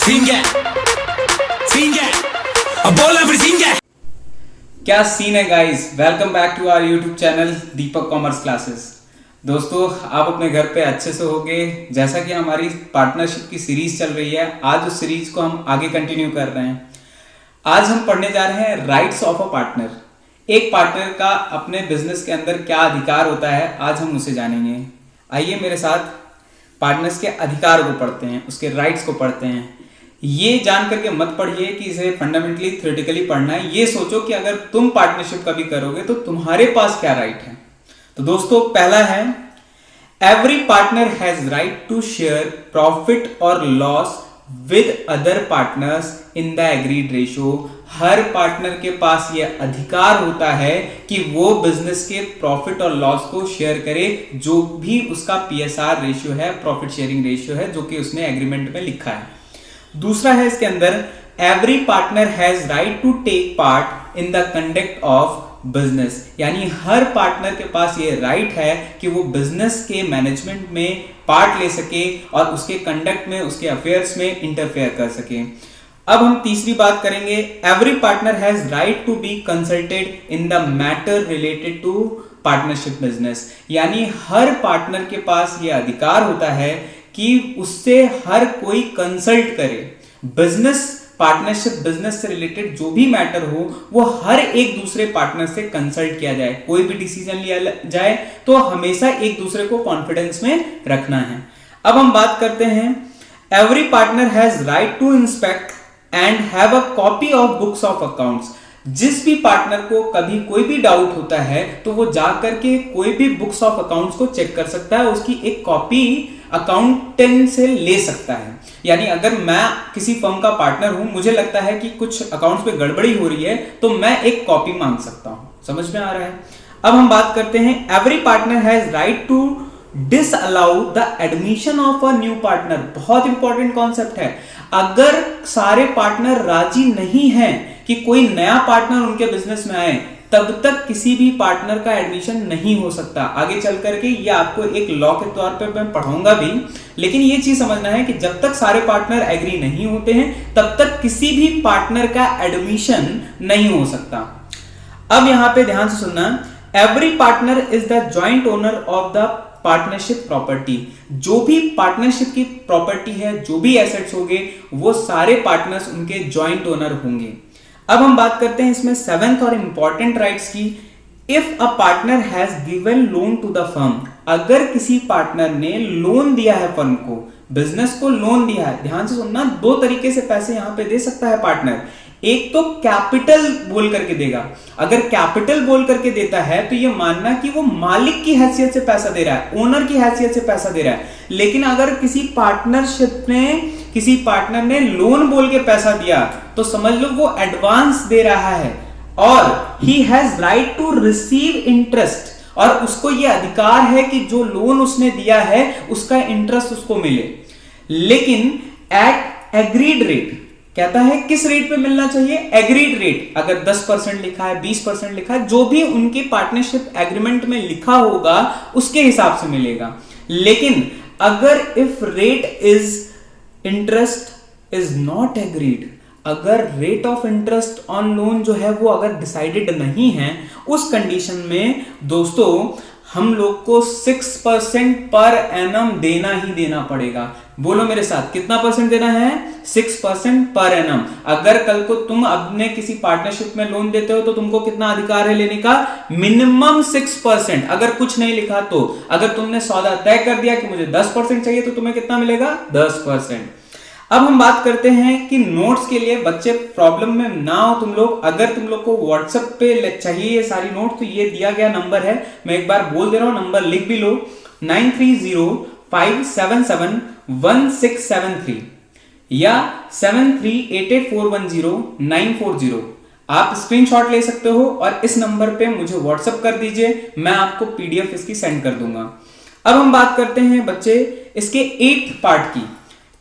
Scene क्या अब बोल फिर सीन क्या सीन है guys. Welcome back to our YouTube channel Deepak commerce classes. दोस्तों आप अपने घर पे अच्छे से होंगे। जैसा कि हमारी पार्टनरशिप की सीरीज चल रही है, आज उस सीरीज को हम आगे कंटिन्यू कर रहे हैं। आज हम पढ़ने जा रहे हैं राइट्स ऑफ अ पार्टनर। एक पार्टनर का अपने बिजनेस के अंदर क्या अधिकार होता है, आज हम उसे जानेंगे। आइए मेरे साथ पार्टनर्स के अधिकार को पढ़ते हैं, उसके राइट्स को पढ़ते हैं। ये जान करके मत पढ़िए कि इसे फंडामेंटली थ्योरेटिकली पढ़ना है। ये सोचो कि अगर तुम पार्टनरशिप कभी करोगे तो तुम्हारे पास क्या राइट है। तो दोस्तों पहला है, every partner has right to share profit और loss with other partners in the agreed ratio. हर पार्टनर के पास यह अधिकार होता है कि वो बिजनेस के प्रॉफिट और लॉस को शेयर करे, जो भी उसका पीएसआर रेशियो है, प्रॉफिट शेयरिंग रेशियो है, जो कि उसने एग्रीमेंट में लिखा है। दूसरा है इसके अंदर, every partner has right to take part in the conduct of business. यानी हर पार्टनर के पास ये राइट है कि वो बिजनेस के मैनेजमेंट में पार्ट ले सके और उसके कंडक्ट में, उसके अफेयर्स में इंटरफेयर कर सके। अब हम तीसरी बात करेंगे, every partner has right to be consulted in the matter related to partnership business. यानी हर पार्टनर के पास ये अधिकार होता है कि उससे हर कोई कंसल्ट करे। बिजनेस पार्टनरशिप बिजनेस से रिलेटेड जो भी मैटर हो वो हर एक दूसरे पार्टनर से कंसल्ट किया जाए। कोई भी डिसीजन लिया जाए तो हमेशा एक दूसरे को कॉन्फिडेंस में रखना है। अब हम बात करते हैं, every partner has right to inspect and have a copy of books of accounts. जिस भी पार्टनर को कभी कोई भी डाउट होता है तो वो जाकर के कोई भी बुक्स ऑफ अकाउंट्स को चेक कर सकता है, उसकी एक कॉपी अकाउंटेंट से ले सकता है। यानी अगर मैं किसी फर्म का पार्टनर हूं, मुझे लगता है कि कुछ अकाउंट्स पे गड़बड़ी हो रही है, तो मैं एक कॉपी मांग सकता हूं। समझ में आ रहा है। अब हम बात करते हैं, every partner has right to disallow the admission of a new partner. बहुत इंपॉर्टेंट कॉन्सेप्ट है। अगर सारे पार्टनर राजी नहीं हैं कि कोई नया पार्टनर उनके बिजनेस में आए, तब तक किसी भी पार्टनर का एडमिशन नहीं हो सकता। आगे चल करके ये आपको एक लॉ के तौर पे मैं पढ़ाऊंगा भी, लेकिन ये चीज समझना है कि जब तक सारे पार्टनर एग्री नहीं होते हैं तब तक किसी भी पार्टनर का एडमिशन नहीं हो सकता। अब यहां पे ध्यान से सुनना, every partner is the joint owner of the partnership property. जो भी पार्टनरशिप की प्रॉपर्टी है, जो भी एसेट्स होंगे, वो सारे पार्टनर्स उनके जॉइंट ओनर होंगे। अब हम बात करते हैं इसमें सेवेंथ और इंपॉर्टेंट राइट्स की। If a partner has given loan to the firm. अगर किसी पार्टनर ने लोन दिया है फर्म को, बिजनेस को लोन दिया है, ध्यान से सुनना, दो तरीके से पैसे यहां पे दे सकता है पार्टनर। एक तो कैपिटल बोल करके देगा। अगर कैपिटल बोल करके देता है तो ये मानना कि वो मालिक की हैसियत से पैसा दे रहा है, ओनर की हैसियत से पैसा दे रहा है। लेकिन अगर किसी पार्टनर ने लोन बोल के पैसा दिया तो समझ लो वो एडवांस दे रहा है और he has right to receive interest, और उसको ये अधिकार है कि जो लोन उसने दिया है उसका इंटरेस्ट उसको मिले, लेकिन एट एग्रीड रेट। कहता है किस रेट पे मिलना चाहिए? Agreed rate. अगर 10% लिखा है, 20% लिखा है, जो भी उनके पार्टनरशिप एग्रीमेंट में लिखा होगा उसके हिसाब से मिलेगा। लेकिन अगर if rate is interest is not agreed, अगर rate of interest on loan जो है वो अगर डिसाइडेड नहीं है, उस कंडीशन में दोस्तों हम लोग को 6% पर एनम देना ही देना पड़ेगा। बोलो मेरे साथ, कितना परसेंट देना है? 6% पर एनम। अगर कल को तुम अपने किसी पार्टनरशिप में लोन देते हो तो तुमको कितना अधिकार है लेने का? मिनिमम 6%। अगर कुछ नहीं लिखा तो, अगर तुमने सौदा तय कर दिया कि मुझे 10% चाहिए तो तुम्हें कितना मिलेगा? 10%। अब हम बात करते हैं कि नोट्स के लिए बच्चे प्रॉब्लम में ना हो तुम लोग। अगर तुम लोग को व्हाट्सएप पे चाहिए ये सारी नोट, तो ये दिया गया नंबर है, मैं एक बार बोल दे रहा हूं, नंबर लिख भी लो, 9305771673 या 7388410940। आप स्क्रीनशॉट ले सकते हो और इस नंबर पे मुझे व्हाट्सएप कर दीजिए, मैं आपको पीडीएफ इसकी सेंड कर दूंगा। अब हम बात करते हैं बच्चे इसके 8th पार्ट की।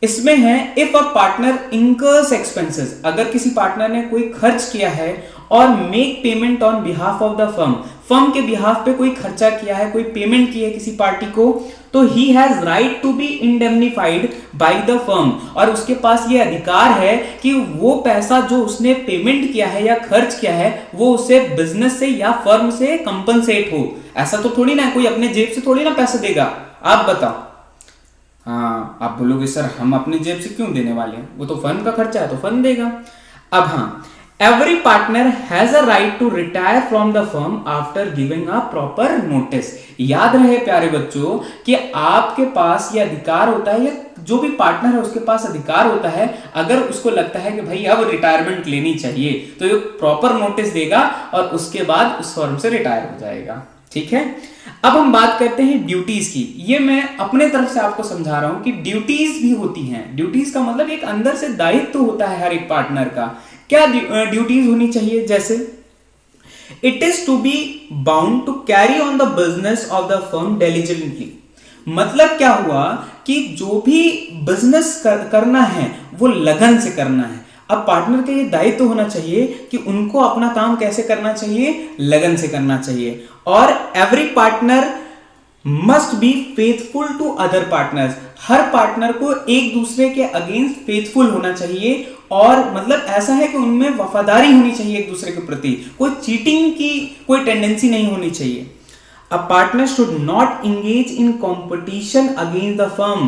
इसमें है, if a partner incurs expenses. अगर किसी पार्टनर ने कोई खर्च किया है और make payment on behalf of the firm, firm के बिहाफ पे कोई खर्चा किया है, कोई पेमेंट की है किसी पार्टी को, तो he has right to be indemnified by the firm, और उसके पास ये अधिकार है कि वो पैसा जो उसने पेमेंट किया है या खर्च किया है वो उसे बिजनेस से या फर्म से कंपनसेट हो। ऐसा तो थोड़ी ना कोई अपने जेब से थोड़ी ना पैसा देगा, आप बताओ। हाँ, आप बोलोगे सर हम अपने जेब से क्यों देने वाले हैं, वो तो फर्म का खर्चा है तो फर्म देगा। अब हाँ, every partner has a right to retire from the firm after giving a proper notice. याद रहे प्यारे बच्चों कि आपके पास ये अधिकार होता है, या जो भी पार्टनर है उसके पास अधिकार होता है, अगर उसको लगता है कि भाई अब रिटायरमेंट लेनी चाहिए तो ये प्रॉपर नोटिस देगा और उसके बाद उस फर्म से रिटायर हो जाएगा। ठीक है, अब हम बात करते हैं ड्यूटीज की। ये मैं अपने तरफ से आपको समझा रहा हूं कि ड्यूटीज भी होती हैं। ड्यूटीज का मतलब एक अंदर से दायित्व होता है हर एक पार्टनर का। क्या ड्यूटीज होनी चाहिए? जैसे it is to be bound to carry on the business of the firm diligently. मतलब क्या हुआ कि जो भी बिजनेस करना है वो लगन से करना है। अब पार्टनर का ये दायित्व होना चाहिए कि उनको अपना काम कैसे करना चाहिए, लगन से करना चाहिए। और every partner must be faithful to other partners. हर पार्टनर को एक दूसरे के अगेंस्ट फेथफुल होना चाहिए, और मतलब ऐसा है कि उनमें वफादारी होनी चाहिए एक दूसरे के प्रति, कोई चीटिंग की कोई टेंडेंसी नहीं होनी चाहिए। A partner should not engage in competition against the firm।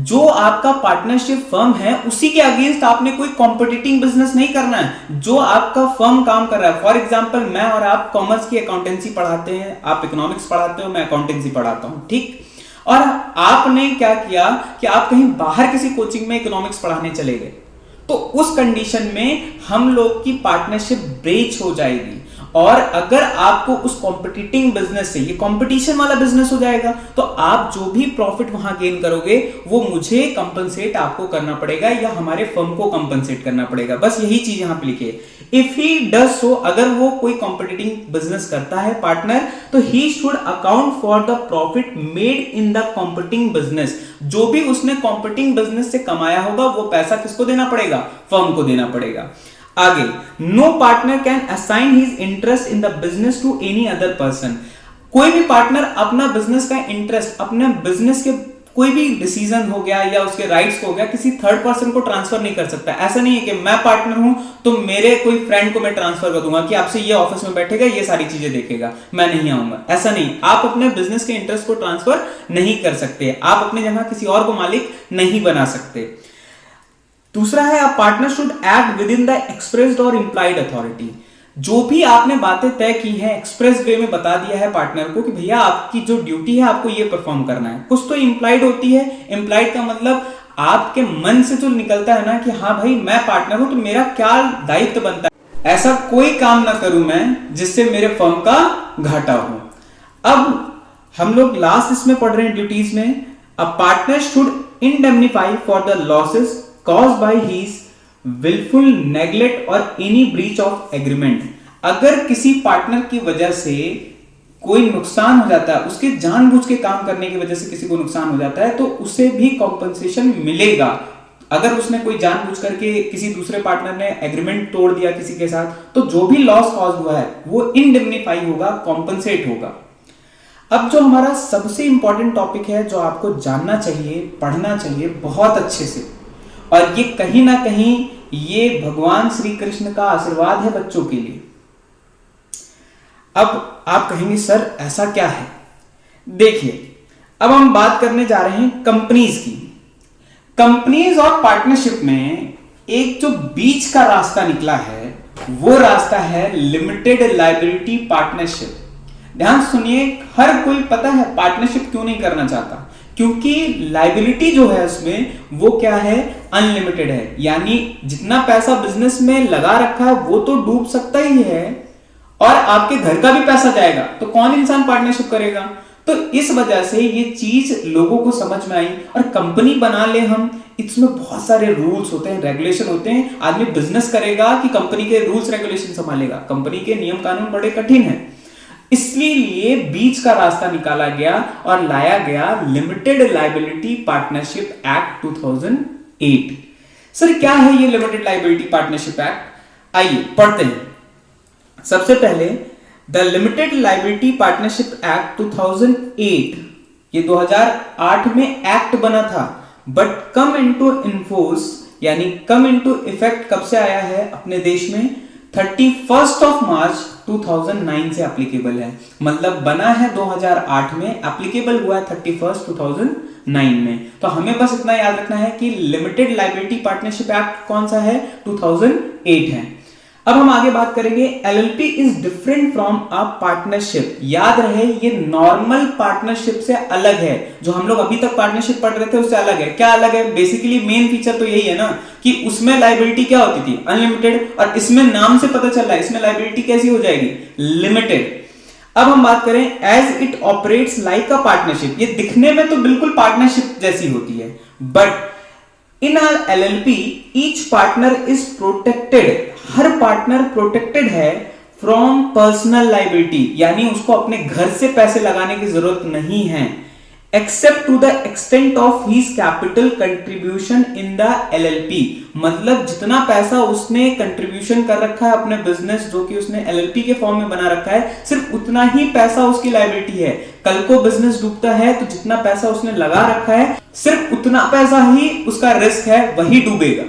जो आपका पार्टनरशिप फर्म है उसी के अगेंस्ट आपने कोई कॉम्पिटिटिंग बिजनेस नहीं करना है जो आपका फर्म काम कर रहा है। फॉर एग्जांपल, मैं और आप कॉमर्स की अकाउंटेंसी पढ़ाते हैं, आप इकोनॉमिक्स पढ़ाते हो, मैं अकाउंटेंसी पढ़ाता हूं, ठीक। और आपने क्या किया कि आप कहीं बाहर किसी कोचिंग में इकोनॉमिक्स पढ़ाने चले गए, तो उस कंडीशन में हम लोग की पार्टनरशिप ब्रेच हो जाएगी। और अगर आपको उस कॉम्पिटिटिंग बिजनेस से, ये कंपटीशन वाला बिजनेस हो जाएगा, तो आप जो भी प्रॉफिट वहां गेन करोगे वो मुझे कंपनसेट आपको करना पड़ेगा या हमारे फर्म को कंपनसेट करना पड़ेगा। बस यही चीज यहां पे लिखी है। इफ ही डज सो, अगर वो कोई कॉम्पिटिटिंग बिजनेस करता है पार्टनर, तो he should account for the profit made in the competing business. जो भी उसने कॉम्पिटिटिंग बिजनेस से कमाया होगा वो पैसा किसको देना पड़ेगा? फर्म को देना पड़ेगा। आगे, no partner can assign his interest in the business to any other person. कोई भी पार्टनर अपना बिजनेस का इंटरेस्ट, अपने बिजनेस के कोई भी डिसीजन हो गया या उसके राइट्स को हो गया, किसी थर्ड पर्सन को ट्रांसफर नहीं कर सकता। ऐसा नहीं है कि मैं पार्टनर हूं तो मेरे कोई फ्रेंड को मैं ट्रांसफर कर दूंगा कि आपसे ये ऑफिस में बैठेगा, ये सारी चीजें देखेगा, मैं नहीं आऊंगा। ऐसा नहीं, आप अपने बिजनेस के इंटरेस्ट को ट्रांसफर नहीं कर सकते, आप अपने जगह किसी और को मालिक नहीं बना सकते। दूसरा है, a partner should act with in the expressed और इंप्लाइड अथॉरिटी। जो भी आपने बातें तय की हैं एक्सप्रेस वे में बता दिया है पार्टनर को कि भैया आपकी जो ड्यूटी है आपको ये परफॉर्म करना है। कुछ तो इंप्लाइड होती है। इंप्लाइड का मतलब आपके मन से जो निकलता है ना कि हाँ भाई मैं पार्टनर हूं तो मेरा क्या दायित्व बनता है, ऐसा कोई काम ना करूं मैं जिससे मेरे फर्म का घाटा हो। अब हम लोग लास्ट इसमें पढ़ रहे हैं ड्यूटीज में, a partner should इंडेमनिफाई for the losses caused by his willful neglect or any breach of agreement। अगर किसी पार्टनर की वजह से कोई नुकसान हो जाता है, उसके जानबूझ के काम करने की वजह से किसी को नुकसान हो जाता है, तो उसे भी कॉम्पनसेशन मिलेगा। अगर उसने कोई जानबूझ करके किसी दूसरे पार्टनर ने एग्रीमेंट तोड़ दिया किसी के साथ, तो जो भी लॉस कॉज हुआ है वो इंडेमनिफाई होगा, कॉम्पनसेट होगा। अब जो हमारा सबसे इंपॉर्टेंट टॉपिक है जो आपको जानना चाहिए, पढ़ना चाहिए बहुत अच्छे से, और ये कहीं ना कहीं ये भगवान श्री कृष्ण का आशीर्वाद है बच्चों के लिए। अब आप कहेंगे सर ऐसा क्या है? देखिए, अब हम बात करने जा रहे हैं कंपनीज की। कंपनीज और पार्टनरशिप में एक जो बीच का रास्ता निकला है वो रास्ता है लिमिटेड लायबिलिटी पार्टनरशिप। ध्यान सुनिए, हर कोई पता है पार्टनरशिप क्यों नहीं करना चाहता, क्योंकि लायबिलिटी जो है उसमें वो क्या है, अनलिमिटेड है। यानी जितना पैसा बिजनेस में लगा रखा है वो तो डूब सकता ही है और आपके घर का भी पैसा जाएगा, तो कौन इंसान पार्टनरशिप करेगा? तो इस वजह से ये चीज लोगों को समझ में आई। और कंपनी बना ले हम, इसमें बहुत सारे रूल्स होते हैं, रेगुलेशन होते हैं। आदमी बिजनेस करेगा कि कंपनी के रूल्स रेगुलेशन संभालेगा? कंपनी के नियम कानून बड़े कठिन है, इसलिए बीच का रास्ता निकाला गया और लाया गया limited liability partnership act 2008। Sir क्या है ये लिमिटेड लायबिलिटी पार्टनरशिप एक्ट? आइए पढ़ते हैं। सबसे पहले the limited liability partnership act 2008, ये 2008 में एक्ट बना था, बट कम इनटू इन्फोर्स यानी कम इनटू इफेक्ट कब से आया है अपने देश में? 31 मार्च 2009 से एप्लीकेबल है। मतलब बना है 2008 में, एप्लीकेबल हुआ है 31 2009 में। तो हमें बस इतना याद रखना है कि लिमिटेड लायबिलिटी पार्टनरशिप एक्ट कौन सा है? 2008 है। अब हम आगे बात करेंगे, LLP is different from a partnership. याद रहे ये नॉर्मल पार्टनरशिप से अलग है। जो हम लोग अभी तक पार्टनरशिप पढ़ रहे थे उससे अलग है। क्या अलग है? बेसिकली मेन फीचर तो यही है ना कि उसमें लायबिलिटी क्या होती थी? अनलिमिटेड, और इसमें नाम से पता चल रहा है इसमें लायबिलिटी कैसी हो जाएगी? लिमिटेड। अब हम बात करें, as it operates like a partnership, ये दिखने में तो बिल्कुल पार्टनरशिप जैसी होती है, but in our LLP each partner is protected, हर पार्टनर प्रोटेक्टेड है फ्रॉम पर्सनल लायबिलिटी, यानी उसको अपने घर से पैसे लगाने की जरूरत नहीं है, except to the extent of his capital contribution in the LLP. मतलब जितना पैसा उसने कंट्रीब्यूशन कर रखा है अपने बिजनेस, जो कि उसने एलएलपी के फॉर्म में बना रखा है, सिर्फ उतना ही पैसा उसकी लायबिलिटी है। कल को बिजनेस डूबता है तो जितना पैसा उसने लगा रखा है सिर्फ उतना पैसा ही उसका रिस्क है, वही डूबेगा।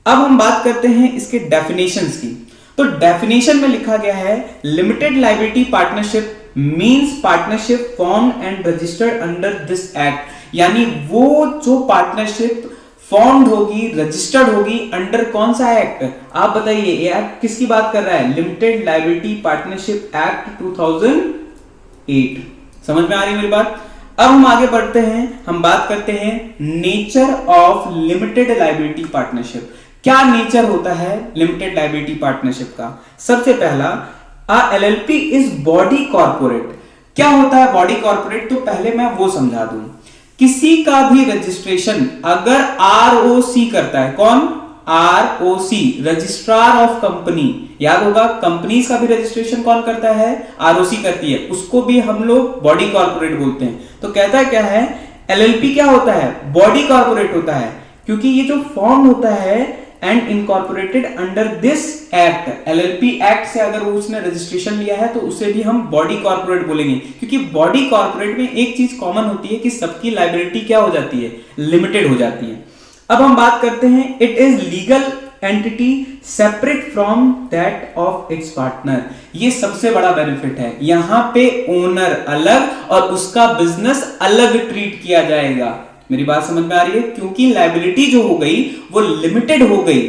अब हम बात करते हैं इसके डेफिनेशंस की। तो डेफिनेशन में लिखा गया है, limited liability partnership means partnership formed and registered under this act. यानी वो जो पार्टनरशिप फॉर्म्ड होगी, रजिस्टर्ड होगी अंडर कौन सा एक्ट? आप बताइए, ये एक्ट किसकी बात कर रहा है? Limited liability partnership act 2008। समझ में आ रही है मेरी बात? अब हम आगे बढ़ते हैं, हम बात करते हैं nature of limited liability partnership. क्या नेचर होता है लिमिटेड लायबिलिटी पार्टनरशिप का? सबसे पहला, अ एलएलपी इज बॉडी कॉर्पोरेट। क्या होता है बॉडी कॉर्पोरेट? तो पहले मैं वो समझा दूं। किसी का भी रजिस्ट्रेशन अगर आरओसी करता है, कौन? ROC, registrar of company. याद होगा, कंपनीज का भी रजिस्ट्रेशन कौन करता है? आरओसी करती है, उसको भी हम लोग बॉडी कॉर्पोरेट बोलते हैं। तो कहता है क्या है, एलएलपी क्या होता है? बॉडी कॉर्पोरेट होता है, क्योंकि ये जो फॉर्म होता है and incorporated under this act, LLP act से अगर उसने रजिस्ट्रेशन लिया है तो उसे भी हम बॉडी कॉर्पोरेट बोलेंगे, क्योंकि बॉडी कॉर्पोरेट में एक चीज कॉमन होती है कि सबकी लायबिलिटी क्या हो जाती है? लिमिटेड हो जाती है। अब हम बात करते हैं, it is legal entity separate from that of its partner. ये सबसे बड़ा बेनिफिट है, यहां पे ओनर अलग और उसका बिजनेस अलग ट्रीट किया जाएगा। मेरी बात समझ में आ रही है? क्योंकि लायबिलिटी जो हो गई वो लिमिटेड हो गई,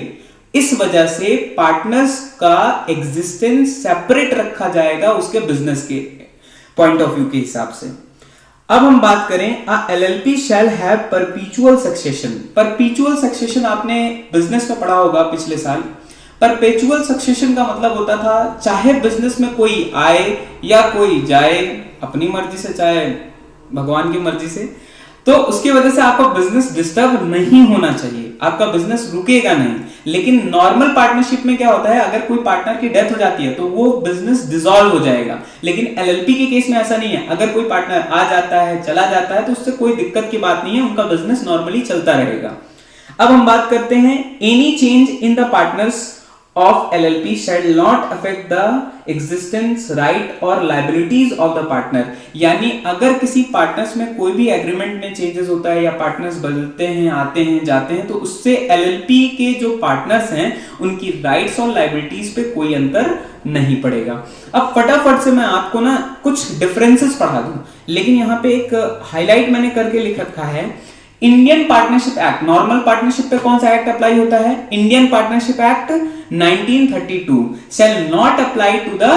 इस वजह से पार्टनर्स का एग्जिस्टेंस सेपरेट रखा जाएगा उसके बिजनेस के पॉइंट ऑफ व्यू के हिसाब से। अब हम बात करें, a LLP shall have perpetual succession. Perpetual succession आपने बिजनेस में पढ़ा होगा पिछले साल। परपेचुअल सक्सेशन का मतलब होता था, चाहे बिजनेस में कोई आए या कोई जाए, अपनी मर्जी से चाहे भगवान की मर्जी से, तो उसकी वजह से आपका बिजनेस डिस्टर्ब नहीं होना चाहिए, आपका बिजनेस रुकेगा नहीं। लेकिन नॉर्मल पार्टनरशिप में क्या होता है, अगर कोई पार्टनर की डेथ हो जाती है तो वो बिजनेस डिसॉल्व हो जाएगा। लेकिन एलएलपी के केस में ऐसा नहीं है, अगर कोई पार्टनर आ जाता है, चला जाता है, तो उससे कोई दिक्कत की बात नहीं है, उनका बिजनेस नॉर्मली चलता रहेगा। अब हम बात करते हैं, any change in the partners of LLP shall not affect the existence, right or liabilities of the partner। यानी अगर किसी पार्टनर्स में कोई भी एग्रीमेंट में चेंजेस होता है या पार्टनर्स बदलते हैं, आते हैं, जाते हैं, तो उससे LLP के जो पार्टनर्स हैं उनकी राइट्स और लायबिलिटीज पे कोई अंतर नहीं पड़ेगा। अब फटाफट से मैं आपको ना कुछ डिफरेंसेस पढ़ा दूं, लेकिन यहाँ पे एक हाईलाइट मैंने करके लिख रखा है। Indian partnership act, normal partnership पे कौन सा एक्ट अप्लाई होता है? Indian partnership act 1932 shall not apply to the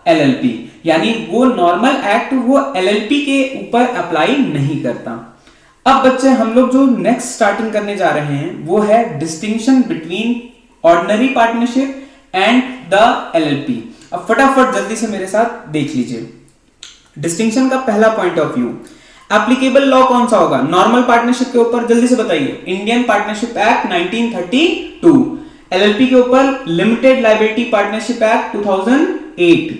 LLP. यानी वो नॉर्मल एक्ट वो एलएलपी के ऊपर अप्लाई नहीं करता। अब बच्चे हम लोग जो नेक्स्ट स्टार्टिंग करने जा रहे हैं वो है distinction between ordinary partnership and the LLP. अब फटाफट जल्दी से मेरे साथ देख लीजिए डिस्टिंक्शन का पहला point of view. Applicable law कौन सा होगा नॉर्मल पार्टनरशिप के ऊपर? जल्दी से बताइए। इंडियन पार्टनरशिप एक्ट 1932, एलएलपी के ऊपर लिमिटेड लायबिलिटी पार्टनरशिप एक्ट 2008।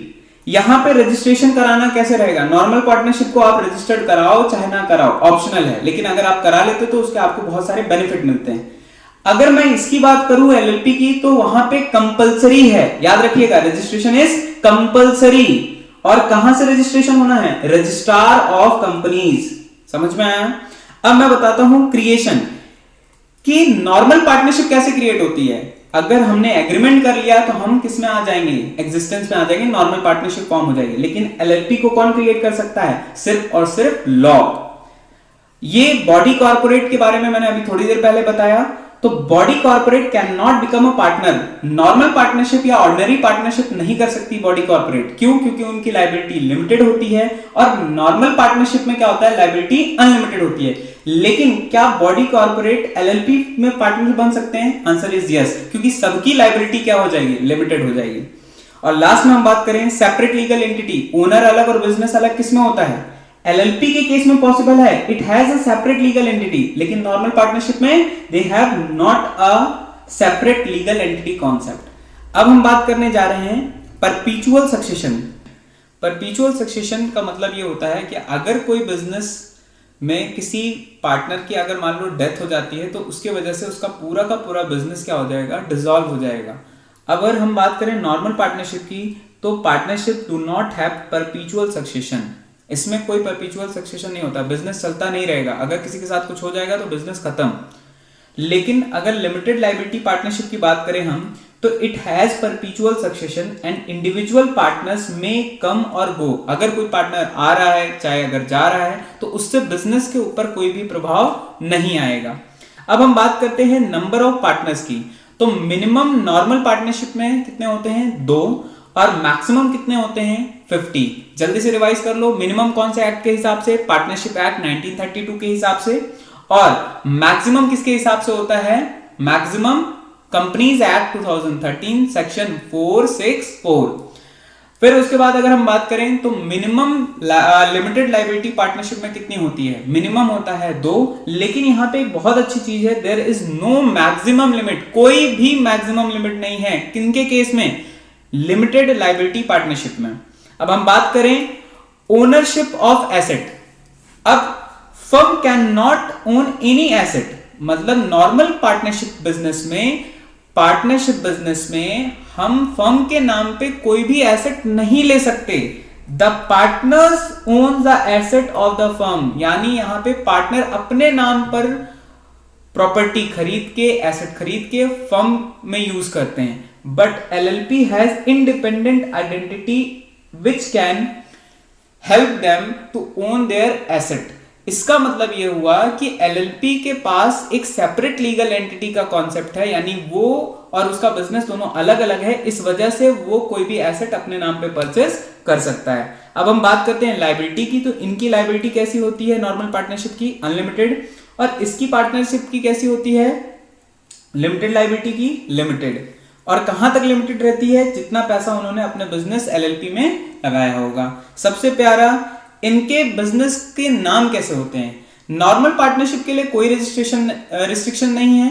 यहां पे रजिस्ट्रेशन कराना कैसे रहेगा? नॉर्मल पार्टनरशिप को आप रजिस्टर्ड कराओ चाहे ना कराओ, ऑप्शनल है, लेकिन अगर आप करा लेते तो उसके आपको बहुत सारे बेनिफिट मिलते हैं। अगर मैं इसकी बात करूं एलएलपी की, तो वहां पे कंपलसरी है, याद रखिएगा, रजिस्ट्रेशन इज कंपलसरी। और कहां से रजिस्ट्रेशन होना है? Registrar of companies. समझ में आया? अब मैं बताता हूं क्रिएशन कि नॉर्मल पार्टनरशिप कैसे क्रिएट होती है। अगर हमने एग्रीमेंट कर लिया तो हम किस में आ जाएंगे? एग्जिस्टेंस में आ जाएंगे, नॉर्मल पार्टनरशिप फॉर्म हो जाएगी। लेकिन एलएलपी को कौन क्रिएट कर सकता है? सिर्फ और सिर्फ लॉ। ये बॉडी कॉर्पोरेट के बारे में मैंने अभी थोड़ी देर पहले बताया। तो body corporate can not become a partner. Normal partnership या ऑर्डिनरी पार्टनरशिप नहीं कर सकती बॉडी कॉर्पोरेट। क्यों? क्योंकि उनकी लायबिलिटी लिमिटेड होती है, और नॉर्मल पार्टनरशिप में क्या होता है? लायबिलिटी अनलिमिटेड होती है। लेकिन क्या बॉडी कॉर्पोरेट एलएलपी में पार्टनर बन सकते हैं? आंसर इज यस, क्योंकि सबकी लायबिलिटी क्या हो जाएगी? लिमिटेड हो जाएगी। और लास्ट में हम बात करें सेपरेट लीगल एंटिटी, ओनर अलग और बिजनेस अलग, किसमें होता है? एलएलपी के केस में पॉसिबल है, it has a separate legal entity. लेकिन नॉर्मल पार्टनरशिप में they have not a separate legal entity concept. अब हम बात करने जा रहे हैं परपीचुअल सक्सेशन। परपीचुअल सक्सेशन का मतलब ये होता है कि अगर कोई बिजनेस में किसी पार्टनर की अगर मान लो डेथ हो जाती है, तो उसके वजह से उसका पूरा का पूरा बिजनेस क्या हो जाएगा? डिसॉल्व हो जाएगा। अगर हम बात करें नॉर्मल पार्टनरशिप की, तो partnership do not have परपीचुअल succession. इसमें कोई परपीचुअल सक्सेशन नहीं होता, बिजनेस चलता नहीं रहेगा। अगर किसी के साथ कुछ हो जाएगा तो बिजनेस खत्म। लेकिन अगर लिमिटेड लायबिलिटी पार्टनरशिप की बात करें हम, तो it has परपीचुअल succession and individual partners में कम और गो। अगर कोई पार्टनर आ रहा है, चाहे अगर जा रहा है, तो उससे बिजनेस के ऊपर कोई भी प्रभाव नहीं आएगा। अब हम बात करते हैं नंबर ऑफ पार्टनर्स की। तो मिनिमम नॉर्मल पार्टनरशिप में कितने होते हैं? 2, और मैक्सिमम कितने होते हैं? 50। जल्दी से रिवाइज कर लो, मिनिमम कौन से एक्ट के हिसाब से? पार्टनरशिप एक्ट 1932 के हिसाब से। और मैक्सिमम किसके हिसाब से होता है? Maximum companies act 2013 section 464। फिर उसके बाद अगर हम बात करें तो मिनिमम लिमिटेड लायबिलिटी पार्टनरशिप में कितनी होती है? मिनिमम होता है 2। लेकिन यहां पे एक बहुत अच्छी चीज है, there is no maximum limit. कोई भी मैक्सिमम लिमिट नहीं है। किनके केस में? लिमिटेड लायबिलिटी पार्टनरशिप में। अब हम बात करें ओनरशिप ऑफ एसेट। अब firm can not own any asset, मतलब नॉर्मल पार्टनरशिप बिजनेस में हम फर्म के नाम पे कोई भी एसेट नहीं ले सकते। The partners own the asset of the firm, यानी यहां पे पार्टनर अपने नाम पर प्रॉपर्टी खरीद के, एसेट खरीद के फर्म में यूज करते हैं। But LLP has independent identity which can help them to own their asset. इसका मतलब यह हुआ कि एलएलपी के पास एक सेपरेट लीगल एंटिटी का कॉन्सेप्ट है, यानी वो और उसका बिजनेस दोनों अलग अलग है। इस वजह से वो कोई भी एसेट अपने नाम पे परचेस कर सकता है। अब हम बात करते हैं लायबिलिटी की। तो इनकी लायबिलिटी कैसी होती है? नॉर्मल पार्टनरशिप की अनलिमिटेड, और इसकी पार्टनरशिप की कैसी होती है? लिमिटेड लायबिलिटी की लिमिटेड। और कहां तक लिमिटेड रहती है? जितना पैसा उन्होंने अपने बिजनेस एलएलपी में लगाया होगा। सबसे प्यारा, इनके बिजनेस के नाम कैसे होते हैं? नॉर्मल पार्टनरशिप के लिए कोई रिस्ट्रिक्शन नहीं है।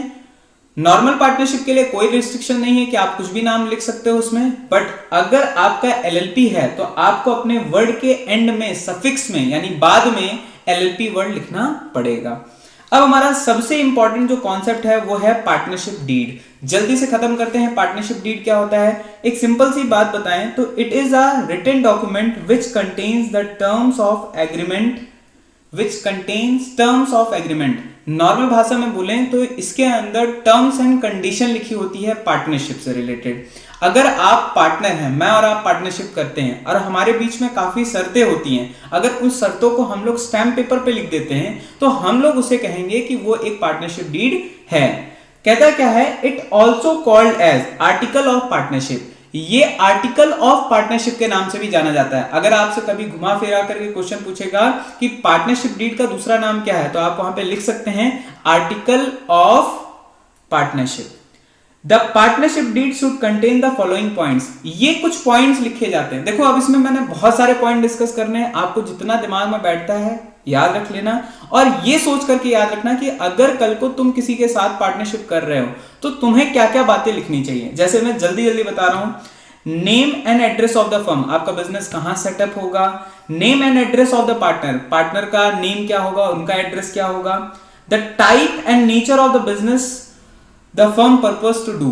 नॉर्मल पार्टनरशिप के लिए कोई रिस्ट्रिक्शन नहीं है कि आप कुछ भी नाम लिख सकते हो उसमें। बट अगर आपका एलएलपी है तो आपको अपने वर्ड के एंड में, सफिक्स में, यानी बाद में एलएलपी वर्ड लिखना पड़ेगा। अब हमारा सबसे इंपॉर्टेंट जो कॉन्सेप्ट है वो है पार्टनरशिप डीड। जल्दी से खत्म करते हैं। पार्टनरशिप डीड क्या होता है? एक सिंपल सी बात बताएं तो it is a written document which contains the terms of agreement. Normal भाषा में बोलें तो इसके अंदर टर्म्स एंड कंडीशन लिखी होती है पार्टनरशिप से रिलेटेड। अगर आप पार्टनर हैं, मैं और आप पार्टनरशिप करते हैं और हमारे बीच में काफी शर्तें होती हैं, अगर उन शर्तों को हम लोग स्टैम्प पेपर पे लिख देते हैं तो हम लोग उसे कहेंगे कि वो एक पार्टनरशिप डीड है। कहता क्या है? It also called as article of partnership. ये आर्टिकल ऑफ पार्टनरशिप के नाम से भी जाना जाता है। अगर आपसे कभी घुमा फिरा करके क्वेश्चन पूछेगा कि पार्टनरशिप डीड का दूसरा नाम क्या है, तो आप वहां पे लिख सकते हैं article of partnership. The partnership deed should contain the following points. ये कुछ पॉइंट्स लिखे जाते हैं। देखो अब इसमें मैंने बहुत सारे पॉइंट डिस्कस करने हैं, आपको जितना दिमाग में बैठता है याद रख लेना। और ये सोच करके याद रखना कि अगर कल को तुम किसी के साथ पार्टनरशिप कर रहे हो तो तुम्हें क्या क्या बातें लिखनी चाहिए। जैसे मैं जल्दी जल्दी बता रहा हूं। Name and address of the firm, आपका बिजनेस कहां सेटअप होगा। Name and address of the partner, partner का नेम क्या होगा, उनका एड्रेस क्या होगा। The type and nature of the business the firm purpose to do,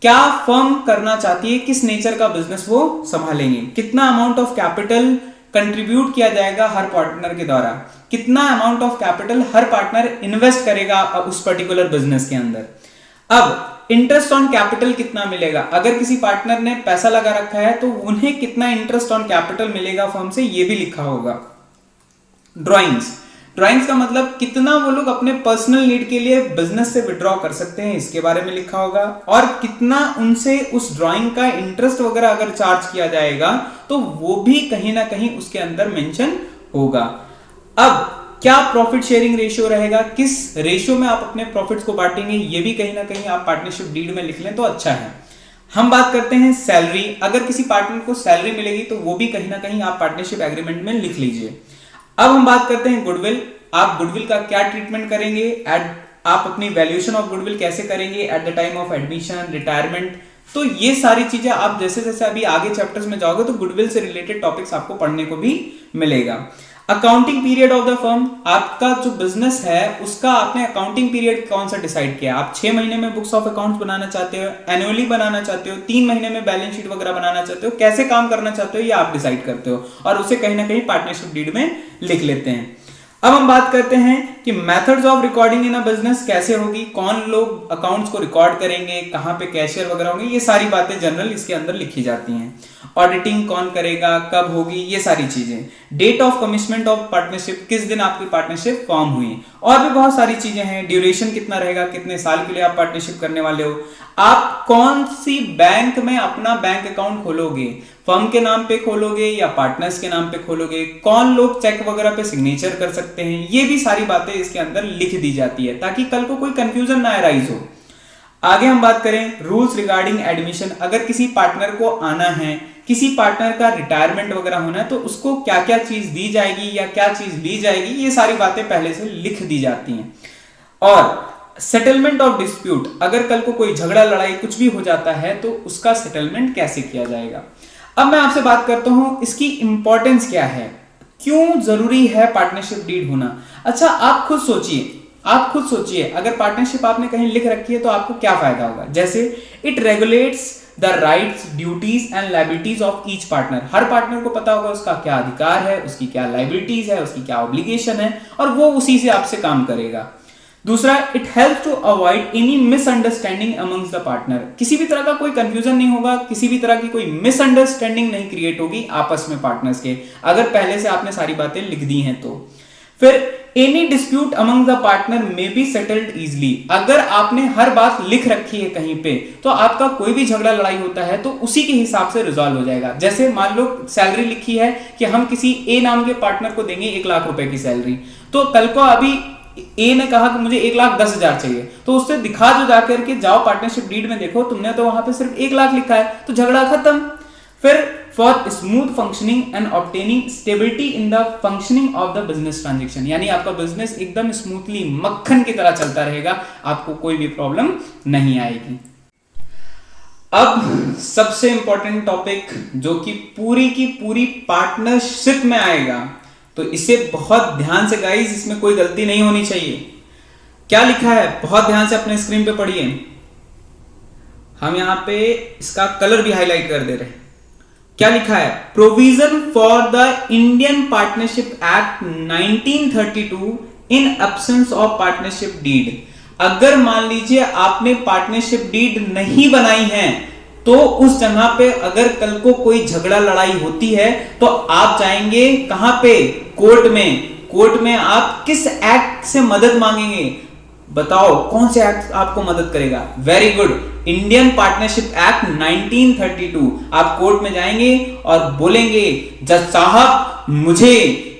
क्या फर्म करना चाहती है, किस नेचर का बिजनेस वो संभालेंगे, कितना अमाउंट ऑफ कैपिटल कंट्रीब्यूट किया जाएगा हर पार्टनर के द्वारा, कितना amount of capital her partner invest करेगा उस पर्टिकुलर बिजनेस के अंदर। अब इंटरेस्ट ऑन कैपिटल कितना मिलेगा, अगर किसी पार्टनर ने पैसा लगा रखा है तो उन्हें कितना इंटरेस्ट ऑन कैपिटल मिलेगा फर्म से, ये भी लिखा होगा। ड्राइंग्स का मतलब कितना वो लोग अपने पर्सनल नीड के लिए बिजनेस से विड्रॉ कर सकते हैं, इसके बारे में लिखा होगा। और कितना उनसे उस ड्राइंग का इंटरेस्ट वगैरह अगर चार्ज किया जाएगा तो वो भी कहीं ना कहीं उसके अंदर मेंशन होगा। अब क्या प्रॉफिट शेयरिंग रेशियो रहेगा, किस रेशियो में आप अपने प्रॉफिट्स को बांटेंगे, ये भी कहीं ना कहीं आप पार्टनरशिप डीड में लिख लें तो अच्छा है। हम बात करते हैं सैलरी, अगर किसी पार्टनर को सैलरी मिलेगी तो वो भी कहीं ना कहीं आप पार्टनरशिप एग्रीमेंट में लिख लीजिए। अब हम बात करते हैं गुडविल, आप गुडविल का क्या ट्रीटमेंट करेंगे, आप अपनी वैल्यूएशन ऑफ गुडविल कैसे करेंगे at the time of admission, retirement, तो ये सारी चीजें आप जैसे जैसे अभी आगे चैप्टर्स में जाओगे तो गुडविल से रिलेटेड टॉपिक्स आपको पढ़ने को भी मिलेगा। Accounting period of the firm, आपका जो बिजनेस है उसका आपने अकाउंटिंग पीरियड कौन सा डिसाइड किया, आप 6 महीने में बुक्स ऑफ अकाउंट्स बनाना चाहते हो, एनुअली बनाना चाहते हो, 3 महीने में बैलेंस शीट वगैरह बनाना चाहते हो, कैसे काम करना चाहते हो ये आप डिसाइड करते हो और उसे कहीं ना कहीं पार्टनरशिप डीड में लिख लेते हैं। अब हम बात करते हैं कि methods of recording in a business कैसे होगी, कौन लोग अकाउंट्स को रिकॉर्ड करेंगे, कहां पे कैशियर वगैरह होंगे, ये सारी बातें जनरल इसके अंदर लिखी जाती हैं। ऑडिटिंग कौन करेगा, कब होगी, ये सारी चीजें। Date of commitment of partnership, किस दिन आपकी पार्टनरशिप फॉर्म हुई, और भी बहुत सारी चीजें हैं। ड्यूरेशन कितना रहेगा, कितने साल के लिए आप पार्टनरशिप करने वाले हो, आप कौन सी बैंक में अपना बैंक अकाउंट खोलोगे, फर्म के नाम पे खोलोगे या पार्टनर्स के नाम पे खोलोगे, कौन लोग चेक वगैरह पे सिग्नेचर कर सकते हैं, ये भी सारी बातें इसके अंदर लिख दी जाती है ताकि कल को कोई कंफ्यूजन ना अराइज हो। आगे हम बात करें रूल्स रिगार्डिंग एडमिशन, अगर किसी पार्टनर को आना है, किसी पार्टनर का रिटायरमेंट वगैरह होना है तो उसको क्या क्या चीज दी जाएगी या क्या चीज ली जाएगी, ये सारी बातें पहले से लिख दी जाती हैं। और सेटलमेंट ऑफ डिस्प्यूट, अगर कल को कोई झगड़ा लड़ाई कुछ भी हो जाता है तो उसका सेटलमेंट कैसे किया जाएगा। अब मैं आपसे बात करता हूं इसकी इंपॉर्टेंस क्या है, क्यों जरूरी है पार्टनरशिप डीड होना। अच्छा आप खुद सोचिए अगर पार्टनरशिप आपने कहीं लिख रखी है तो आपको क्या फायदा होगा। जैसे it regulates the rights, duties and liabilities of each partner, her partner को पता होगा उसका क्या अधिकार है, उसकी क्या लायबिलिटीज है, उसकी क्या ऑब्लिगेशन है और वो उसी से आपसे काम करेगा। दूसरा, it help to avoid any misunderstanding amongst the partner, किसी भी तरह का कोई कंफ्यूजन नहीं होगा, किसी भी तरह की कोई मिसअंडरस्टैंडिंग नहीं क्रिएट होगी आपस में पार्टनर्स के, अगर पहले से आपने सारी बातें लिख दी हैं तो। फिर any dispute among the partner may be settled easily, अगर आपने हर बात लिख रखी है कहीं पे तो आपका कोई भी झगड़ा लड़ाई होता है तो उसी के हिसाब से रिजॉल्व हो जाएगा। जैसे मान लो सैलरी लिखी है कि हम किसी ए नाम के पार्टनर को देंगे 1 लाख रुपए की सैलरी, तो कल को अभी ए ने कहा कि मुझे 1,10,000 चाहिए, तो उससे दिखा जो जाकर के जाओ पार्टनरशिप डीड में देखो तुमने तो वहां पे सिर्फ 1 लाख लिखा है, तो झगड़ा खत्म। फिर for smooth functioning and obtaining stability in the functioning of the business transaction, यानी आपका बिजनेस एकदम स्मूथली मक्खन की तरह चलता रहेगा, आपको कोई भी प्रॉब्लम नहीं आएगी। अब सबसे इंपॉर्टेंट टॉपिक जो कि पूरी की पूरी पार्टनरशिप में आएगा, तो इसे बहुत ध्यान से गाइस, इसमें कोई गलती नहीं होनी चाहिए। क्या लिखा है बहुत ध्यान से अपने स्क्रीन पे पढ़िए, हम यहां पे इसका कलर भी हाईलाइट कर दे रहे हैं। क्या लिखा है, provision for the Indian partnership act 1932 in absence of partnership deed, अगर मान लीजिए आपने पार्टनरशिप डीड नहीं बनाई है तो उस जगह पे अगर कल को कोई झगड़ा लड़ाई होती है तो आप जाएंगे कहां पे, कोर्ट में आप किस एक्ट से मदद मांगेंगे, बताओ कौन से एक्ट आपको मदद करेगा। Very good, Indian partnership act 1932। आप कोर्ट में जाएंगे और बोलेंगे जज साहब मुझे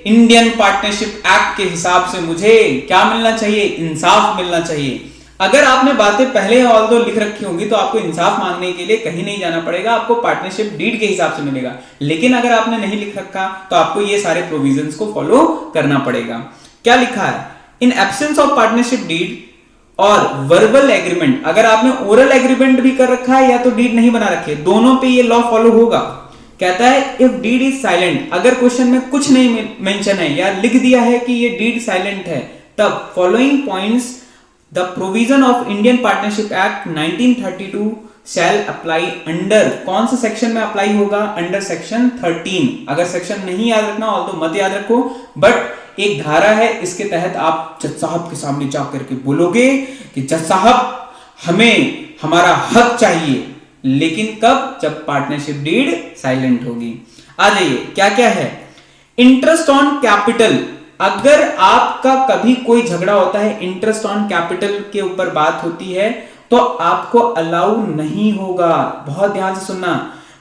इंडियन पार्टनरशिप एक्ट के हिसाब से मुझे क्या मिलना चाहिए, इंसाफ मिलना चाहिए। अगर आपने बातें पहले ऑल्दो लिख रखी होंगी तो आपको इंसाफ मांगने के लिए कहीं नहीं जाना पड़ेगा, आपको पार्टनरशिप डीड के हिसाब से मिलेगा। लेकिन अगर आपने नहीं लिख रखा तो आपको ये सारे प्रोविजंस को फॉलो करना पड़ेगा। क्या लिखा है, in absence of partnership deed और वर्बल एग्रीमेंट, अगर आपने ओरल एग्रीमेंट भी कर रखा है या तो डीड नहीं बना रखे, दोनों पे ये लॉ फॉलो होगा। कहता है इफ डीड इज साइलेंट, अगर क्वेश्चन में कुछ नहीं मेंशन है या लिख दिया है कि ये डीड साइलेंट है, तब following points the provision of Indian partnership act 1932 shall apply under, कौन से सेक्शन में अप्लाई होगा? Under section 13। अगर सेक्शन नहीं याद रखना ऑल तो मत याद रखो, बट एक धारा है, इसके तहत आप जज साहब के सामने जाकर के बोलोगे कि जज साहब हमें हमारा हक चाहिए, लेकिन कब? जब पार्टनरशिप डीड साइलेंट होगी। आ जाइए, क्या क्या है? इंटरेस्ट ऑन कैपिटल, अगर आपका कभी कोई झगड़ा होता है, इंटरेस्ट ऑन कैपिटल के ऊपर बात होती है, तो आपको अलाउ नहीं होगा। बहुत ध्यान से सुनना,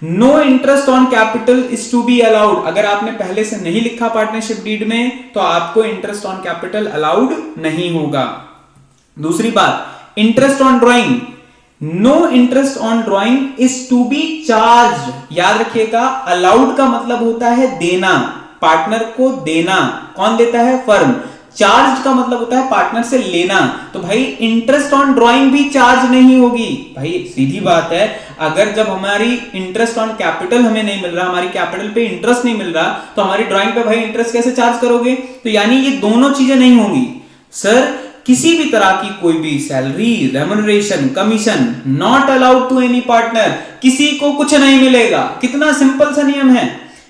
no interest on capital is to be allowed. अगर आपने पहले से नहीं लिखा पार्टनरशिप डीड में, तो आपको इंटरेस्ट ऑन कैपिटल अलाउड नहीं होगा। दूसरी बात, interest on drawing, no interest on drawing is to be charge. याद रखिएगा, अलाउड का मतलब होता है देना, पार्टनर को देना। कौन देता है? फर्म। चार्ज का मतलब होता है पार्टनर से लेना। तो भाई इंटरेस्ट ऑन ड्राइंग भी चार्ज नहीं होगी। भाई सीधी बात है, अगर जब हमारी इंटरेस्ट ऑन कैपिटल हमें नहीं मिल रहा, हमारी कैपिटल पे इंटरेस्ट नहीं मिल रहा, तो हमारी ड्राइंग पे भाई इंटरेस्ट कैसे चार्ज करोगे? तो यानी ये दोनों चीजें नहीं होंगी। सर किसी भी तरह की कोई भी salary, remuneration, commission not allowed to any partner, किसी को कुछ नहीं मिलेगा। कितना सिंपल सा नियम है,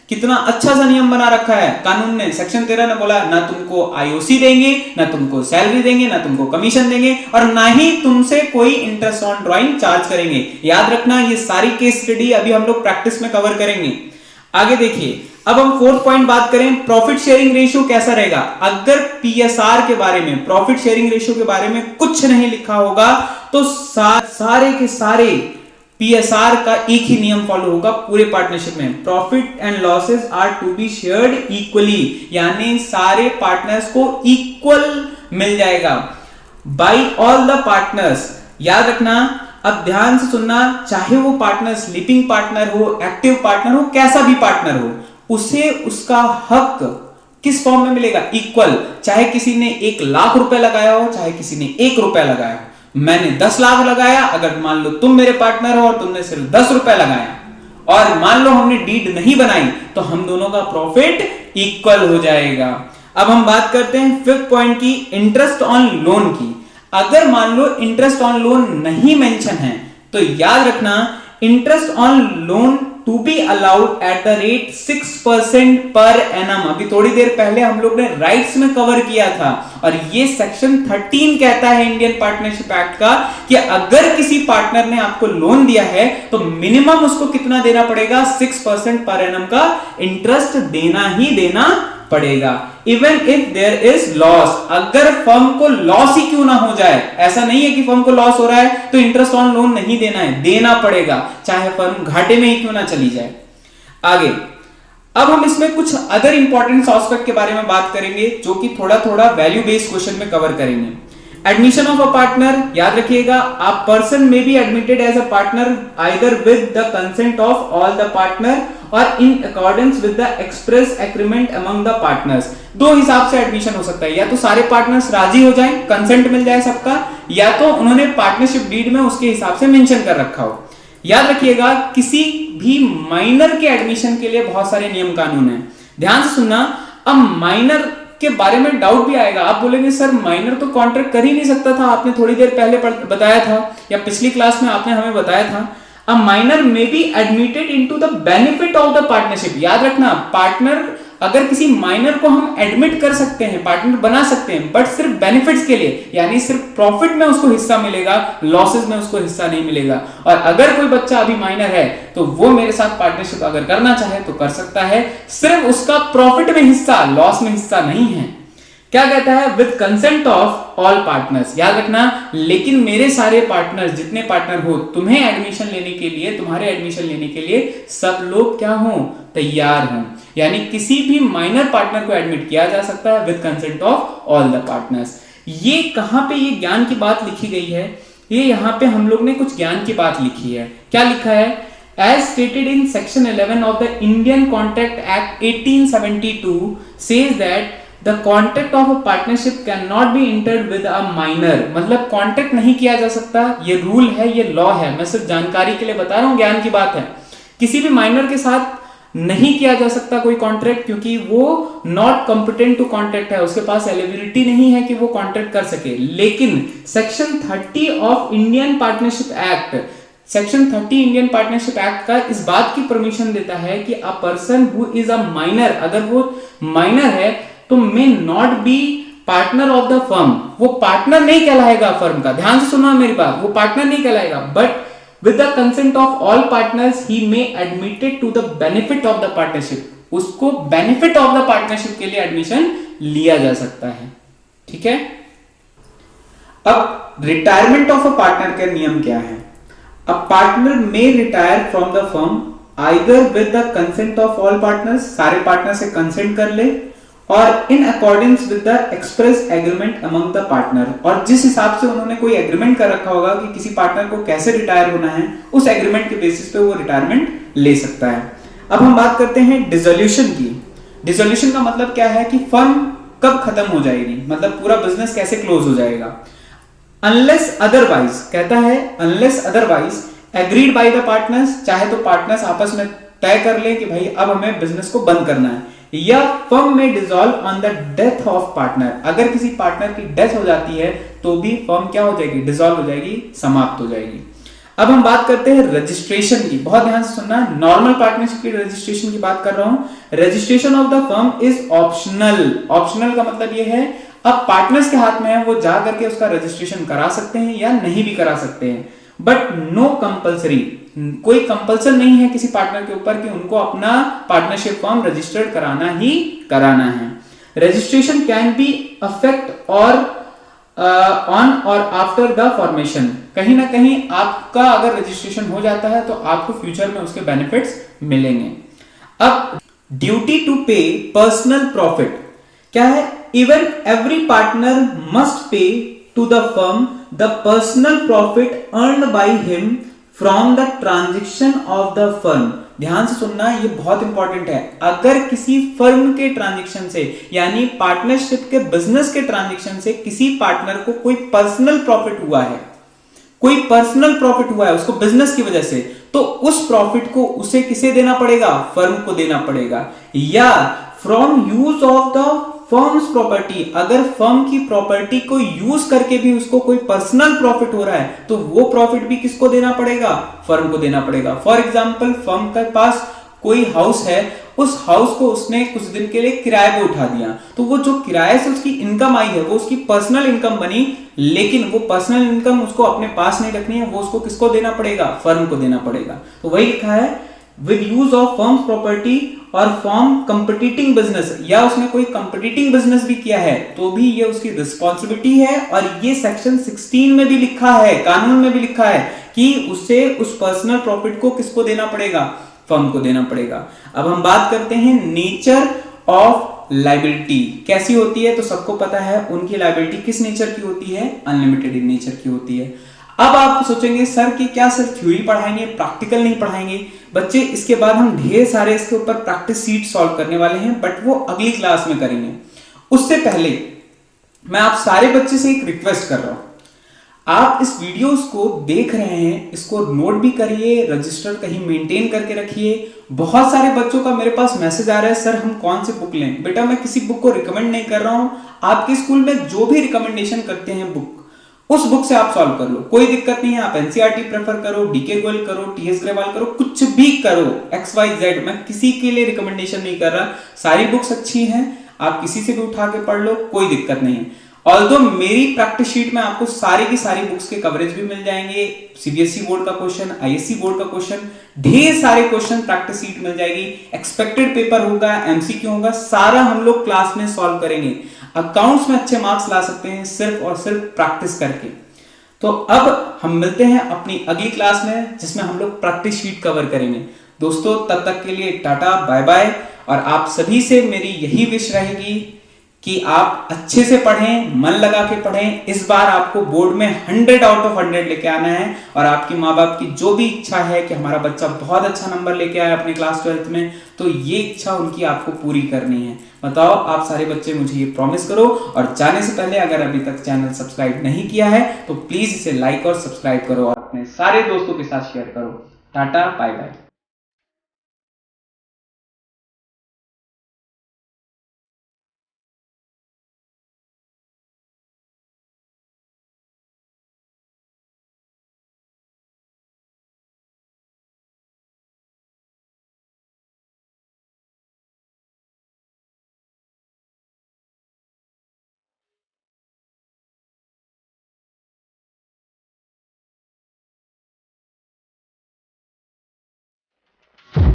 कितना अच्छा सा नियम बना रखा है कानून ने। सेक्शन 13 ने बोला ना तुमको आईओसी देंगे, ना तुमको सैलरी देंगे, ना तुमको कमीशन देंगे, और ना ही तुमसे कोई इंटरेस्ट ऑन ड्राइंग चार्ज करेंगे। याद रखना, ये सारी केस स्टडी अभी हम लोग प्रैक्टिस में कवर करेंगे। आगे देखिए, अब हम फोर्थ पॉइंट बात करें, प्रॉफिट शेयरिंग रेशियो कैसा रहेगा। अगर पीएसआर के बारे में, प्रॉफिट शेयरिंग रेशियो के बारे में कुछ नहीं लिखा होगा, तो सारे के सारे पीएसआर का एक ही नियम फॉलो होगा पूरे पार्टनरशिप में, profit and losses are to be shared equally, यानी सारे पार्टनर्स को इक्वल मिल जाएगा बाय ऑल द पार्टनर्स। याद रखना, अब ध्यान से सुनना, चाहे वो पार्टनर स्लीपिंग पार्टनर हो, एक्टिव पार्टनर हो, कैसा भी पार्टनर हो, उसे उसका हक किस फॉर्म में मिलेगा? इक्वल। चाहे किसी ने 1 लाख रुपए लगाया हो, चाहे किसी ने 1 रुपया लगाया हो। मैंने 10 लाख लगाया, अगर मान लो तुम मेरे पार्टनर हो और तुमने सिर्फ 10 रुपए लगाया, और मान लो हमने डीड नहीं बनाई, तो हम दोनों का प्रॉफिट इक्वल हो जाएगा। अब हम बात करते हैं फिफ्थ पॉइंट की, इंटरेस्ट ऑन लोन की। अगर मान लो इंटरेस्ट ऑन लोन नहीं मेंशन है, तो याद रखना interest on loan to be allowed at the rate 6% per annum. अभी थोड़ी देर पहले हम लोग ने राइट्स में कवर किया था, और ये सेक्शन 13 कहता है इंडियन पार्टनरशिप एक्ट का कि अगर किसी पार्टनर ने आपको लोन दिया है, तो मिनिमम उसको कितना देना पड़ेगा? 6% पर एनम का इंटरेस्ट देना ही देना पड़ेगा। Even if there is loss, अगर फर्म को लॉस ही क्यों ना हो जाए, ऐसा नहीं है कि फर्म को लॉस हो रहा है तो इंटरेस्ट ऑन लोन नहीं देना है, देना पड़ेगा, चाहे फर्म घाटे में ही क्यों ना चली जाए। आगे अब हम इसमें कुछ अदर इंपॉर्टेंट एस्पेक्ट के बारे में बात करेंगे, जो कि थोड़ा थोड़ा वैल्यू बेस्ड क्वेश्चन में कवर करेंगे। एडमिशन ऑफ अ पार्टनर, याद रखिएगा, a person may be admitted as a partner either with the consent of all the partner और in accordance with the express agreement among the partners. दो हिसाब से admission हो सकता है, या तो सारे पार्टनर्स राजी हो जाएं, कंसेंट मिल जाए सबका, या तो उन्होंने पार्टनरशिप डीड में उसके हिसाब से मेंशन कर रखा हो। याद रखिएगा, किसी भी माइनर के एडमिशन के लिए बहुत सारे नियम कानून हैं, ध्यान से सुनना। अब माइनर के बारे में डाउट भी आएगा, आप बोलेंगे सर माइनर तो कॉन्ट्रैक्ट कर ही नहीं सकता था, आपने थोड़ी देर पहले बताया था, या पिछली क्लास में आपने हमें बताया था। A minor may be admitted into the benefit of the partnership. याद रखना, पार्टनर, अगर किसी माइनर को हम एडमिट कर सकते हैं, पार्टनर बना सकते हैं, बट सिर्फ बेनिफिट्स के लिए, यानी सिर्फ प्रॉफिट में उसको हिस्सा मिलेगा, लॉसेस में उसको हिस्सा नहीं मिलेगा। और अगर कोई बच्चा अभी माइनर है, तो वो मेरे साथ पार्टनरशिप अगर करना चाहे तो कर सकता है, सिर्फ उसका प्रॉफिट में हिस्सा, लॉस में हिस्सा नहीं है। क्या कहता है? With consent of all partners. याद रखना, लेकिन मेरे सारे पार्टनर्स, जितने पार्टनर हो, तुम्हें एडमिशन लेने के लिए, तुम्हारे एडमिशन लेने के लिए सब लोग क्या हो? तैयार हों। यानी किसी भी माइनर पार्टनर को एडमिट किया जा सकता है with consent of all the partners. ये कहां पे ये ज्ञान की बात लिखी गई है? ये यहां पे हम लोग ने कुछ ज्ञान की बात लिखी है। क्या लिखा है? As stated in section 11 of the Indian Contract Act 1872 says that the contract of a partnership cannot be entered with a minor। मतलब कॉन्ट्रैक्ट नहीं किया जा सकता, ये रूल है, ये लॉ है, मैं सिर्फ जानकारी के लिए बता रहा हूं, ज्ञान की बात है। किसी भी माइनर के साथ नहीं किया जा सकता कोई कॉन्ट्रैक्ट, क्योंकि वो नॉट कॉम्पिटेंट टू कॉन्ट्रैक्ट है, उसके पास एलिजिबिलिटी नहीं है कि वो कॉन्ट्रैक्ट कर सके। लेकिन section 30 of Indian partnership act, section 30 Indian partnership act का इस बात की परमिशन देता है कि a person who is a minor, अगर वो माइनर है तो may not be partner of the firm, वो पार्टनर नहीं कहलाएगा फर्म का। ध्यान से सुनना मेरी बात, वो पार्टनर नहीं कहलाएगा, but with the consent of all partners he may admitted to the benefit of the partnership, उसको benefit of the partnership के लिए एडमिशन लिया जा सकता है। ठीक है, अब रिटायरमेंट ऑफ अ पार्टनर के नियम क्या है? A partner may retire from the firm either with the consent of all partners, सारे पार्टनर से कंसेंट कर ले, और in accordings with the express agreement among the partner, और जिस हिसाब से उन्होंने कोई एग्रीमेंट कर रखा होगा कि किसी पार्टनर को कैसे रिटायर होना है, उस एग्रीमेंट के बेसिस पे वो रिटायरमेंट ले सकता है। अब हम बात करते हैं डिसोल्यूशन की। डिसोल्यूशन का मतलब क्या है कि फर्म कब खत्म हो जाएगी, मतलब पूरा बिजनेस कैसे क्लोज हो जाएगा। अनलेस अदरवाइज, कहता है unless otherwise agreed by the partners, चाहे तो पार्टनर्स आपस में तय कर ले कि भाई अब हमें बिजनेस को बंद करना है, या फर्म में dissolve on the death of partner, अगर किसी पार्टनर की डेथ हो जाती है तो भी फर्म क्या हो जाएगी, डिसॉल्व हो जाएगी, समाप्त हो जाएगी। अब हम बात करते हैं रजिस्ट्रेशन की, बहुत ध्यान से सुनना, नॉर्मल पार्टनरशिप की रजिस्ट्रेशन की बात कर रहा हूं। Registration of the firm is optional, optional का मतलब यह है अब पार्टनर्स के हाथ में है, वो जा करके उसका रजिस्ट्रेशन करा सकते हैं या नहीं भी करा सकते हैं, बट नो कंपल्सरी, कोई कंपल्सन नहीं है किसी पार्टनर के ऊपर कि उनको अपना पार्टनरशिप फॉर्म रजिस्टर्ड कराना ही कराना है। रजिस्ट्रेशन कैन बी अफेक्ट और ऑन और आफ्टर द फॉर्मेशन, कहीं ना कहीं आपका अगर रजिस्ट्रेशन हो जाता है तो आपको फ्यूचर में उसके बेनिफिट्स मिलेंगे। अब duty to pay personal profit क्या है? Even every partner must pay to the firm the personal profit earned by him from the transaction of the firm. ध्यान से सुनना, ये बहुत इंपॉर्टेंट है। अगर किसी फर्म के ट्रांजेक्शन से, यानी पार्टनरशिप के बिजनेस के ट्रांजेक्शन से किसी पार्टनर को कोई पर्सनल प्रॉफिट हुआ है, कोई पर्सनल प्रॉफिट हुआ है उसको बिजनेस की वजह से, तो उस प्रॉफिट को उसे किसे देना पड़ेगा? फर्म को देना पड़ेगा। या from use of the firms property, अगर फर्म की प्रॉपर्टी को यूज करके भी उसको कोई पर्सनल प्रॉफिट हो रहा है तो वो प्रॉफिट भी किसको देना पड़ेगा? फर्म को देना पड़ेगा। फॉर एग्जांपल, फर्म के पास कोई हाउस है, उस हाउस को उसने कुछ दिन के लिए किराए पे उठा दिया, तो वो जो किराए से उसकी इनकम आई है वो उसकी पर्सनल इनकम बनी, लेकिन वो पर्सनल इनकम उसको अपने पास नहीं रखनी है, वो उसको किसको देना पड़ेगा? फर्म को देना पड़ेगा। तो वही लिखा है with use of firms property और फॉर्म कंपटीटिंग बिजनेस, या उसने कोई कंपटीटिंग बिजनेस भी किया है तो भी ये उसकी रिस्पॉन्सिबिलिटी है। और ये सेक्शन 16 में भी लिखा है, कानून में भी लिखा है कि उसे उस पर्सनल प्रॉफिट को किसको देना पड़ेगा? फर्म को देना पड़ेगा। अब हम बात करते हैं नेचर ऑफ लायबिलिटी कैसी होती है, तो सबको पता है उनकी लायबिलिटी किस नेचर की होती है? अनलिमिटेड नेचर की होती है। अब आप सोचेंगे सर कि क्या सिर्फ थ्योरी पढ़ाएंगे, प्रैक्टिकल नहीं पढ़ाएंगे? बच्चे, इसके बाद हम ढेर सारे इसके ऊपर प्रैक्टिस सीट सॉल्व करने वाले हैं, बट वो अगली क्लास में करेंगे। उससे पहले मैं आप सारे बच्चे से एक रिक्वेस्ट कर रहा हूं, आप इस वीडियोस को देख रहे हैं, इसको नोट भी करिए, रजिस्टर कहीं मेंटेन करके रखिए। बहुत सारे बच्चों का मेरे पास मैसेज आ रहा है, सर हम कौन से बुक लें? बेटा, मैं किसी बुक को रिकमेंड नहीं कर रहा हूं, आपके स्कूल में जो भी रिकमेंडेशन करते हैं बुक, उस बुक से आप सॉल्व कर लो, कोई दिक्कत नहीं है। आप एनसीईआरटी प्रेफर करो, डीके गोयल करो, टीएस ग्रेवाल करो, कुछ भी करो, XYZ, मैं किसी के लिए रिकमेंडेशन नहीं कर रहा। सारी बुक्स अच्छी हैं, आप किसी से भी उठा के पढ़ लो, कोई दिक्कत नहीं है। ऑल्दो मेरी प्रैक्टिस शीट में आपको सारी की सारी बुक्स के कवरेज भी मिल जाएंगे, सीबीएसई बोर्ड का क्वेश्चन, आईएससी बोर्ड का क्वेश्चन, ढेर सारे क्वेश्चन प्रैक्टिस शीट मिल जाएगी। एक्सपेक्टेड पेपर होगा, एमसीक्यू होगा, सारा हम लोग क्लास में सॉल्व करेंगे। अकाउंट्स में अच्छे मार्क्स ला सकते हैं सिर्फ और सिर्फ प्रैक्टिस करके। तो अब हम मिलते हैं अपनी अगली क्लास में, जिसमें हम लोग प्रैक्टिस शीट कवर करेंगे। दोस्तों, तब तक के लिए टाटा बाय बाय। और आप सभी से मेरी यही विश रहेगी कि आप अच्छे से पढ़ें, मन लगा के पढ़ें। इस बार आपको बोर्ड में 100 आउट ऑफ 100 लेके आना है, और आपकी माँ बाप की जो भी इच्छा है कि हमारा बच्चा बहुत अच्छा नंबर लेके आए अपने क्लास 12th में, तो ये इच्छा उनकी आपको पूरी करनी है। बताओ, आप सारे बच्चे मुझे ये प्रॉमिस करो। और जाने से पहले अगर अभी तक चैनल सब्सक्राइब नहीं किया है तो प्लीज इसे लाइक और सब्सक्राइब करो, और अपने सारे दोस्तों के साथ शेयर करो। Tata bye bye.